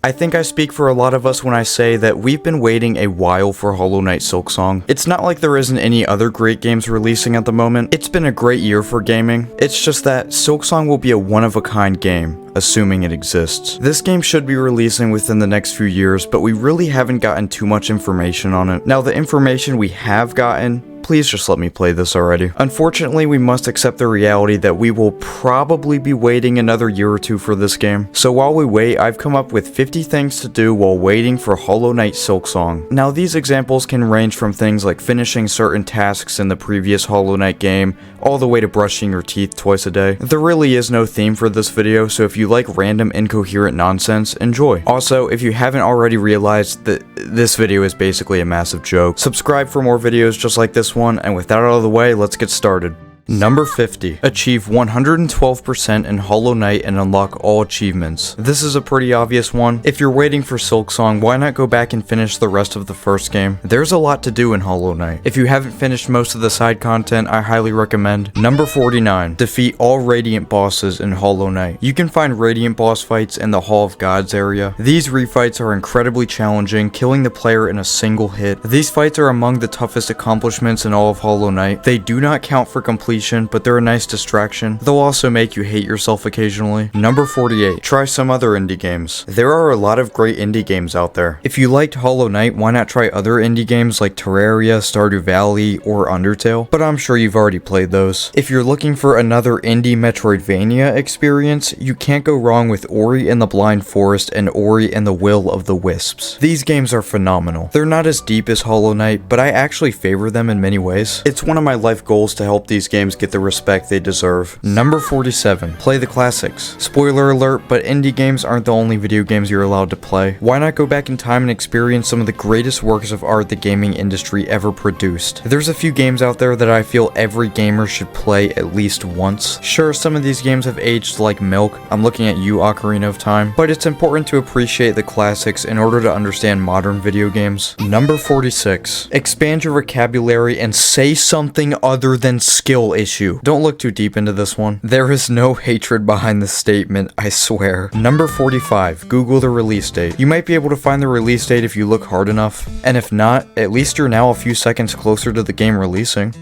I think I speak for a lot of us when I say that we've been waiting a while for Hollow Knight Silksong. It's not like there isn't any other great games releasing at the moment. It's been a great year for gaming. It's just that Silksong will be a one-of-a-kind game, assuming it exists. This game should be releasing within the next few years, but we really haven't gotten too much information on it. Now, the information we have gotten, please just let me play this already. Unfortunately, we must accept the reality that we will probably be waiting another year or two for this game. So while we wait, I've come up with 50 things to do while waiting for Hollow Knight Silksong. Now, these examples can range from things like finishing certain tasks in the previous Hollow Knight game, all the way to brushing your teeth twice a day. There really is no theme for this video, so if you like random incoherent nonsense, enjoy. Also, if you haven't already realized that this video is basically a massive joke, subscribe for more videos just like this one, and with that out of the way, let's get started. Number 50. Achieve 112% in Hollow Knight and unlock all achievements. This is a pretty obvious one. If you're waiting for Silksong, why not go back and finish the rest of the first game? There's a lot to do in Hollow Knight. If you haven't finished most of the side content, I highly recommend. Number 49. Defeat all Radiant bosses in Hollow Knight. You can find Radiant boss fights in the Hall of Gods area. These refights are incredibly challenging, killing the player in a single hit. These fights are among the toughest accomplishments in all of Hollow Knight. They do not count for completion, but they're a nice distraction. They'll also make you hate yourself occasionally. Number 48. Try some other indie games. There are a lot of great indie games out there. If you liked Hollow Knight, why not try other indie games like Terraria, Stardew Valley, or Undertale? But I'm sure you've already played those. If you're looking for another indie Metroidvania experience, you can't go wrong with Ori and the Blind Forest and Ori and the Will of the Wisps. These games are phenomenal. They're not as deep as Hollow Knight, but I actually favor them in many ways. It's one of my life goals to help these games get the respect they deserve. Number 47. Play the classics. Spoiler alert, but indie games aren't the only video games you're allowed to play. Why not go back in time and experience some of the greatest works of art the gaming industry ever produced? There's a few games out there that I feel every gamer should play at least once. Sure, some of these games have aged like milk. I'm looking at you, Ocarina of Time. But it's important to appreciate the classics in order to understand modern video games. Number 46. Expand your vocabulary and say something other than skill issue. Don't look too deep into this one. There is no hatred behind this statement, I swear. Number 45. Google the release date. You might be able to find the release date if you look hard enough, and if not, at least you're now a few seconds closer to the game releasing,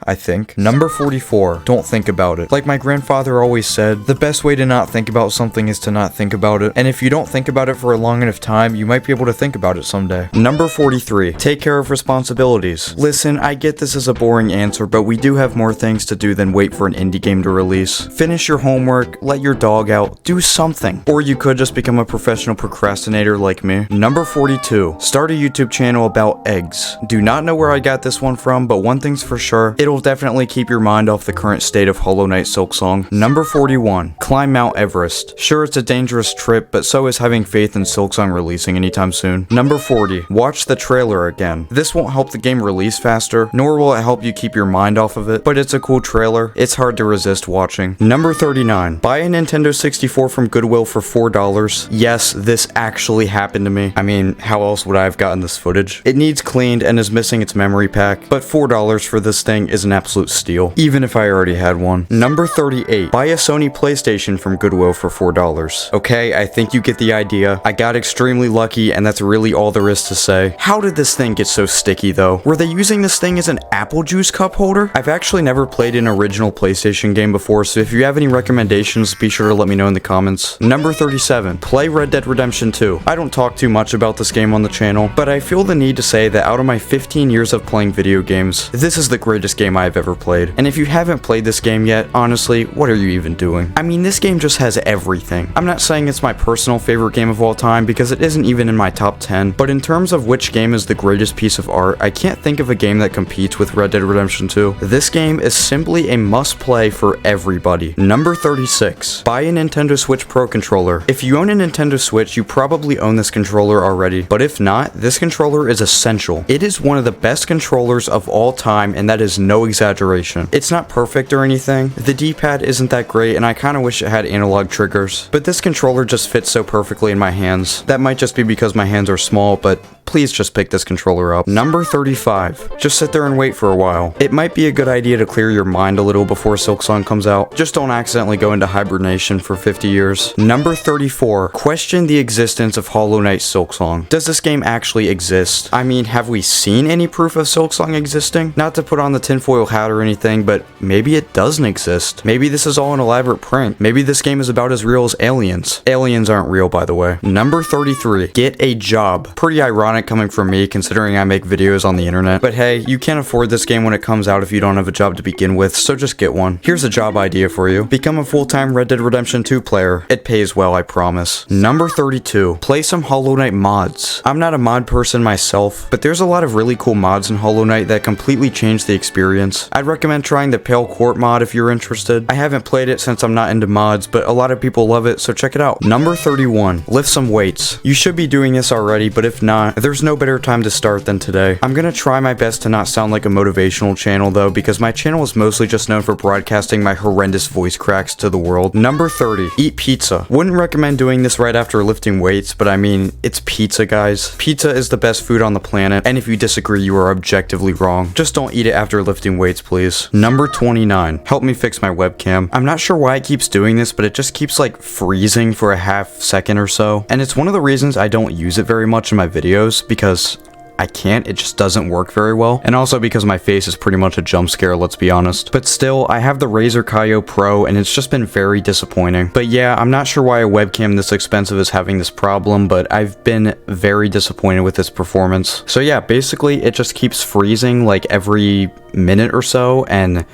I think. Number 44. Don't think about it. Like my grandfather always said, the best way to not think about something is to not think about it. And if you don't think about it for a long enough time, you might be able to think about it someday. Number 43. Take care of responsibilities. Listen, I get this is a boring answer, but we do have more things to do than wait for an indie game to release. Finish your homework, let your dog out, do something. Or you could just become a professional procrastinator like me. Number 42. Start a YouTube channel about eggs. Do not know where I got this one from, but one thing's for sure, it'll definitely keep your mind off the current state of Hollow Knight Silksong. Number 41. Climb Mount Everest. Sure, it's a dangerous trip, but so is having faith in Silksong releasing anytime soon. Number 40. Watch the trailer again. This won't help the game release faster, nor will it help you keep your mind off of it, but it's a cool trailer. It's hard to resist watching. Number 39. Buy a Nintendo 64 from Goodwill for $4. Yes, this actually happened to me. I mean, how else would I have gotten this footage? It needs cleaned and is missing its memory pack, but $4 for this thing is an absolute steal, even if I already had one. Number 38. Buy a Sony PlayStation from Goodwill for $4. Okay, I think you get the idea. I got extremely lucky, and that's really all there is to say. How did this thing get so sticky though? Were they using this thing as an apple juice cup holder? I've actually never played an original PlayStation game before, so if you have any recommendations, be sure to let me know in the comments. Number 37. Play Red Dead Redemption 2. I don't talk too much about this game on the channel, but I feel the need to say that out of my 15 years of playing video games, this is the greatest game I've ever played. And if you haven't played this game yet, honestly, what are you even doing? I mean, this game just has everything. I'm not saying it's my personal favorite game of all time because it isn't even in my top 10, but in terms of which game is the greatest piece of art, I can't think of a game that competes with Red Dead Redemption 2. This game is simply a must-play for everybody. Number 36. Buy a Nintendo Switch Pro controller. If you own a Nintendo Switch, you probably own this controller already, but if not, this controller is essential. It is one of the best controllers of all time, and that is no no exaggeration. It's not perfect or anything. The D-pad isn't that great, and I kinda wish it had analog triggers, but this controller just fits so perfectly in my hands. That might just be because my hands are small, but please just pick this controller up. Number 35. Just sit there and wait for a while. It might be a good idea to clear your mind a little before Silksong comes out. Just don't accidentally go into hibernation for 50 years. Number 34. Question the existence of Hollow Knight Silksong. Does this game actually exist? I mean, have we seen any proof of Silksong existing? Not to put on the tinfoil hat or anything, but maybe it doesn't exist. Maybe this is all an elaborate prank. Maybe this game is about as real as aliens. Aliens aren't real, by the way. Number 33. Get a job. Pretty ironic coming from me, considering I make videos on the internet. But hey, you can't afford this game when it comes out if you don't have a job to begin with, so just get one. Here's a job idea for you. Become a full-time Red Dead Redemption 2 player. It pays well, I promise. Number 32. Play some Hollow Knight mods. I'm not a mod person myself, but there's a lot of really cool mods in Hollow Knight that completely change the experience. I'd recommend trying the Pale Court mod if you're interested. I haven't played it since I'm not into mods, but a lot of people love it, so check it out. Number 31. Lift some weights. You should be doing this already, but if not, there's no better time to start than today. I'm gonna try my best to not sound like a motivational channel though, because my channel is mostly just known for broadcasting my horrendous voice cracks to the world. Number 30. Eat pizza. Wouldn't recommend doing this right after lifting weights, but I mean, it's pizza, guys. Pizza is the best food on the planet, and if you disagree, you are objectively wrong. Just don't eat it after lifting weights, please. Number 29. Help me fix my webcam. I'm not sure why it keeps doing this, but it just keeps like freezing for a half second or so, and it's one of the reasons I don't use it very much in my videos, because I can't, it just doesn't work very well, and also because my face is pretty much a jump scare, let's be honest. But still, I have the Razer Kaio Pro, and it's just been very disappointing. But yeah, I'm not sure why a webcam this expensive is having this problem, but I've been very disappointed with its performance. So yeah, basically, it just keeps freezing like every minute or so, and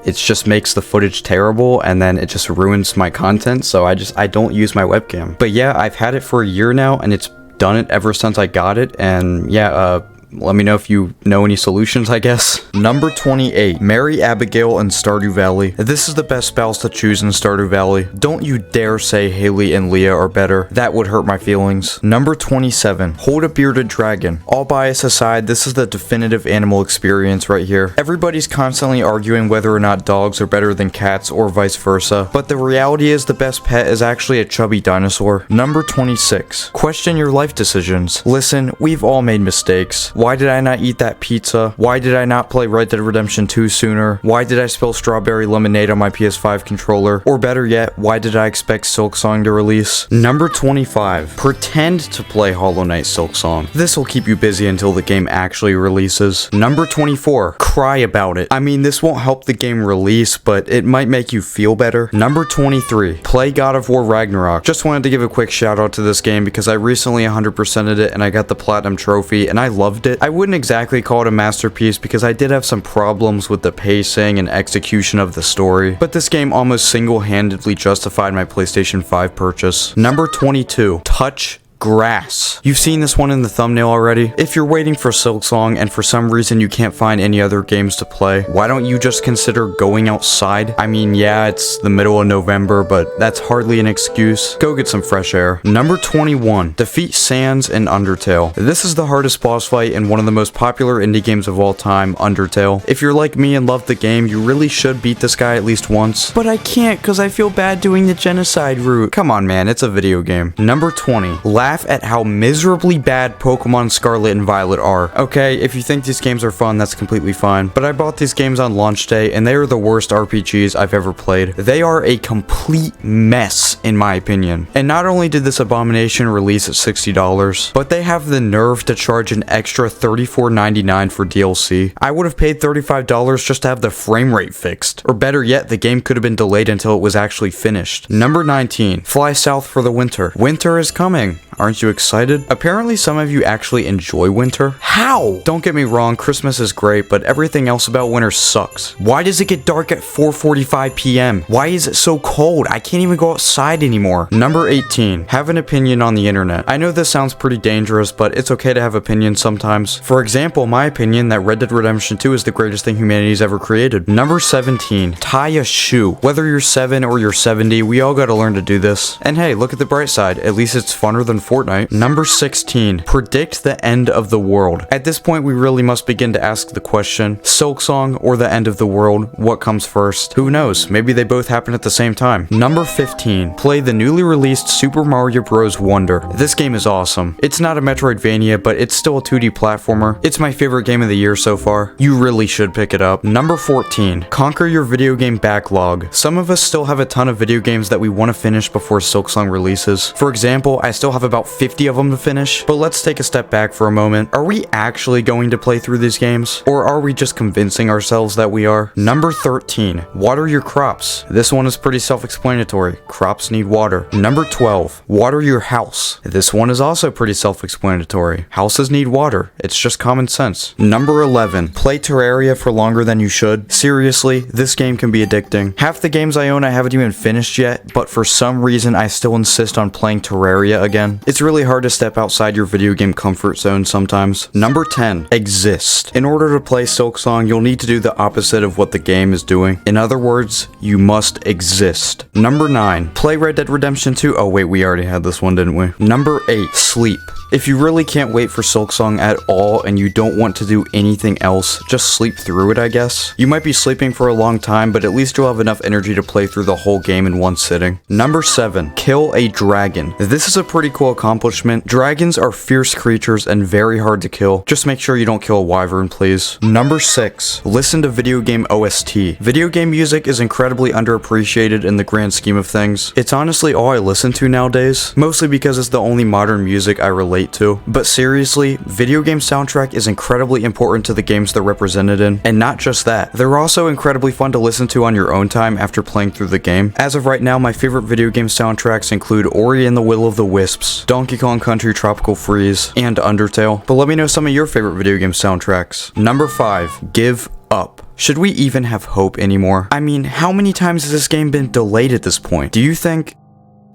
it just makes the footage terrible, and then it just ruins my content, so I don't use my webcam. But yeah, I've had it for a year now, and it's done it ever since I got it, and yeah, let me know if you know any solutions, I guess. Number 28. Marry Abigail in Stardew Valley. This is the best spouse to choose in Stardew Valley. Don't you dare say Haley and Leah are better. That would hurt my feelings. Number 27. Hold a bearded dragon. All bias aside, this is the definitive animal experience right here. Everybody's constantly arguing whether or not dogs are better than cats or vice versa, but the reality is the best pet is actually a chubby dinosaur. Number 26. Question your life decisions. Listen, we've all made mistakes. Why did I not eat that pizza? Why did I not play Red Dead Redemption 2 sooner? Why did I spill strawberry lemonade on my PS5 controller? Or better yet, why did I expect Silksong to release? Number 25. Pretend to play Hollow Knight Silksong. This will keep you busy until the game actually releases. Number 24. Cry about it. I mean, this won't help the game release, but it might make you feel better. Number 23. Play God of War Ragnarok. Just wanted to give a quick shout out to this game because I recently 100%ed it and I got the Platinum Trophy and I loved it. I wouldn't exactly call it a masterpiece because I did have some problems with the pacing and execution of the story, but this game almost single-handedly justified my PlayStation 5 purchase. Number 22. Touch grass. You've seen this one in the thumbnail already. If you're waiting for Silksong and for some reason you can't find any other games to play, why don't you just consider going outside? I mean, yeah, it's the middle of November, but that's hardly an excuse. Go get some fresh air. Number 21. Defeat Sans in Undertale. This is the hardest boss fight in one of the most popular indie games of all time, Undertale. If you're like me and love the game, you really should beat this guy at least once. But I can't because I feel bad doing the genocide route. Come on, man, it's a video game. Number 20. Laugh at how miserably bad Pokemon Scarlet and Violet are. Okay, if you think these games are fun, that's completely fine, but I bought these games on launch day and they are the worst RPGs I've ever played. They are a complete mess, in my opinion. And not only did this abomination release at $60, but they have the nerve to charge an extra $34.99 for DLC. I would have paid $35 just to have the frame rate fixed. Or better yet, the game could have been delayed until it was actually finished. Number 19. Fly south for the winter. Winter is coming. Aren't you excited? Apparently some of you actually enjoy winter. How? Don't get me wrong, Christmas is great, but everything else about winter sucks. Why does it get dark at 4:45 p.m.? Why is it so cold? I can't even go outside anymore. Number 18. Have an opinion on the internet. I know this sounds pretty dangerous, but it's okay to have opinions sometimes. For example, my opinion that Red Dead Redemption 2 is the greatest thing humanity's ever created. Number 17. Tie a shoe. Whether you're 7 or you're 70, we all gotta learn to do this. And hey, look at the bright side. At least it's funner than Fortnite. Number 16, predict the end of the world. At this point, we really must begin to ask the question, Silksong or the end of the world, what comes first? Who knows, maybe they both happen at the same time. Number 15, play the newly released Super Mario Bros. Wonder. This game is awesome. It's not a Metroidvania, but it's still a 2D platformer. It's my favorite game of the year so far. You really should pick it up. Number 14, conquer your video game backlog. Some of us still have a ton of video games that we want to finish before Silksong releases. For example, I still have about 50 of them to finish, but let's take a step back for a moment. Are we actually going to play through these games? Or are we just convincing ourselves that we are? Number 13, water your crops. This one is pretty self-explanatory. Crops need water. Number 12, water your house. This one is also pretty self-explanatory. Houses need water. It's just common sense. Number 11, play Terraria for longer than you should. Seriously, this game can be addicting. Half the games I own I haven't even finished yet, but for some reason I still insist on playing Terraria again. It's really hard to step outside your video game comfort zone sometimes. Number 10, exist. In order to play Silksong, you'll need to do the opposite of what the game is doing. In other words, you must exist. Number 9, play Red Dead Redemption 2. Oh wait, we already had this one, didn't we? Number 8, sleep. If you really can't wait for Silksong at all and you don't want to do anything else, just sleep through it, I guess. You might be sleeping for a long time, but at least you'll have enough energy to play through the whole game in one sitting. Number 7, kill a dragon. This is a pretty cool accomplishment. Dragons are fierce creatures and very hard to kill. Just make sure you don't kill a wyvern, please. Number 6, listen to video game OST. Video game music is incredibly underappreciated in the grand scheme of things. It's honestly all I listen to nowadays, mostly because it's the only modern music I relate to. But seriously, video game soundtrack is incredibly important to the games they're represented in, and not just that, they're also incredibly fun to listen to on your own time after playing through the game. As of right now, my favorite video game soundtracks include Ori and the Will of the Wisps, Donkey Kong Country Tropical Freeze, and Undertale. But let me know some of your favorite video game soundtracks. Number 5, give up. Should we even have hope anymore? I mean, how many times has this game been delayed at this point? Do you think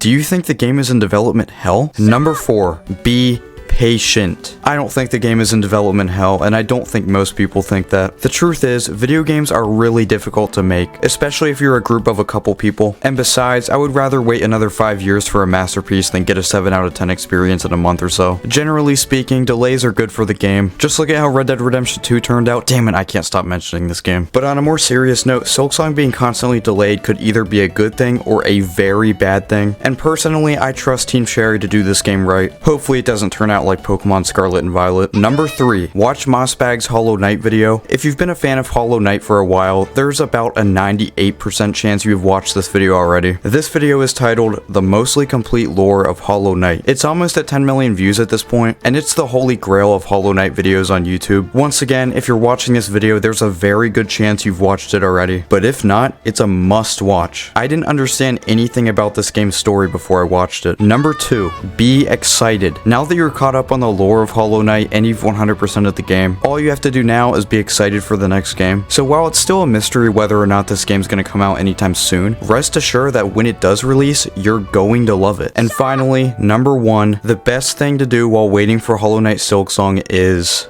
the game is in development hell? Number 4, be patient. I don't think the game is in development hell, and I don't think most people think that. The truth is, video games are really difficult to make, especially if you're a group of a couple people, and besides, I would rather wait another 5 years for a masterpiece than get a 7 out of 10 experience in a month or so. Generally speaking, delays are good for the game. Just look at how Red Dead Redemption 2 turned out. Damn it, I can't stop mentioning this game. But on a more serious note, Silksong being constantly delayed could either be a good thing or a very bad thing, and personally, I trust Team Sherry to do this game right. Hopefully it doesn't turn out like Pokemon Scarlet and Violet. Number 3, watch Mossbag's Hollow Knight video. If you've been a fan of Hollow Knight for a while, there's about a 98% chance you've watched this video already. This video is titled The Mostly Complete Lore of Hollow Knight. It's almost at 10 million views at this point, and it's the holy grail of Hollow Knight videos on YouTube. Once again, if you're watching this video, there's a very good chance you've watched it already, but if not, it's a must watch. I didn't understand anything about this game's story before I watched it. Number 2, be excited. Now that you're caught up on the lore of Hollow Knight and you've 100% of the game, all you have to do now is be excited for the next game. So while it's still a mystery whether or not this game's gonna come out anytime soon, rest assured that when it does release, you're going to love it. And finally, number 1, the best thing to do while waiting for Hollow Knight Silksong is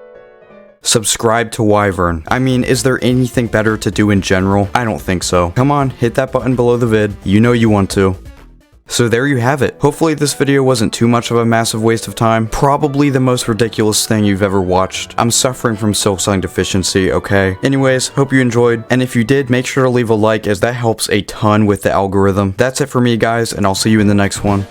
subscribe to Wyvern. I mean, is there anything better to do in general? I don't think so. Come on, hit that button below the vid. You know you want to. So there you have it. Hopefully this video wasn't too much of a massive waste of time. Probably the most ridiculous thing you've ever watched. I'm suffering from Silksong deficiency, okay? Anyways, hope you enjoyed, and if you did, make sure to leave a like as that helps a ton with the algorithm. That's it for me, guys, and I'll see you in the next one.